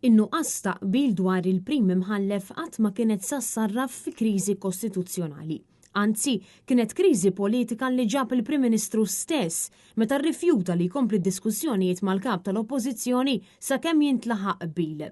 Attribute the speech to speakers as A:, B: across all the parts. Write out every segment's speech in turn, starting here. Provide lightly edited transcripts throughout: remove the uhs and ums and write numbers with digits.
A: In-nuqqas taqbil dwar il-prim imħallef qatt ma kienet sassarraf fi kriżi kostituzzjonali. Anzi, kienet kriżi politika li ġab il-Prim Ministru stess meta rrifjuta li jkompli diskussjonijiet mal-kap tal-Oppożizzjoni sakemm jintlaħaq qbil.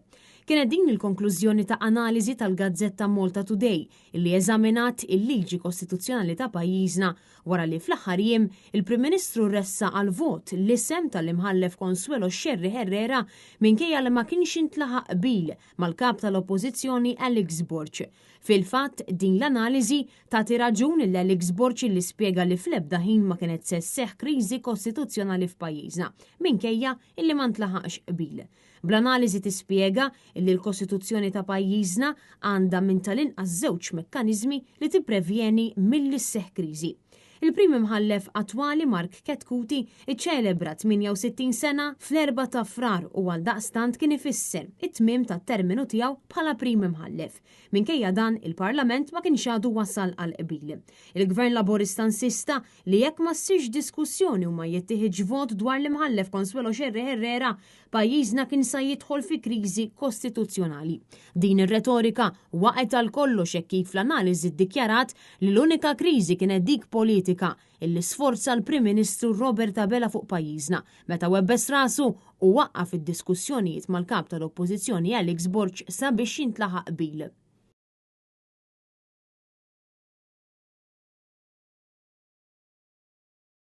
A: Kienet din il-konklużjoni ta' analiżi tal-Gazzetta Malta Today illi eżaminat il-liġi kostituzzjonali ta' pajjiżna wara li fl-aħħar jiem il-Prim Ministru ressa għal vot l-isem tal-imħallef Consuelo Xerri Herrera minkejja li ma kienx intlaħaq qbil mal-kap tal-Oppożizzjoni Alex Borch. Fil-fatt din l-analiżi tagħti raġun l-Alex Borch li spjega li fl-ebda ħin ma kienet se sseħħ kriżi kostituzzjonali f'pajjiżna minkejja illi ma ntlaħaqx qbil. Bl-analiżi tispjega illi l-Kostituzzjoni ta' pajjiżna għandha minn tal-inqas żewġ mekkaniżmi li tipprevjeni milli sseħħ kriżi. Il-prim imħallef attwali Mark Ketkuti iċċelebra 68 sena fl-4 ta' frar u għal daqstant kien ifisser it-tmiem tat-terminu tiegħu bħala prim imħallef. Minkejja dan il-Parlament ma kienx għadu wasal għal qbil. Il-Gvern Laburista insista li jekk ma ssirx diskussjoni u ma jittieħiġ vot dwar l-imħallef Consuelo Xerri Herrera, pajjiżna kien sa jidħol fi kriżi kostituzzjonali. Din ir-retorika waqgħet għal kollox hekk kif l-analiżi ddikjarat li l-unika kriżi kienet dik politika illi sforza l-Prim Ministru Robert Abela fuq pajjiżna meta webbes rasu u waqqaf id-diskussjonijiet mal-kap tal-Oppożizzjoni Alex Borch sabiex jintlaħaq qbil.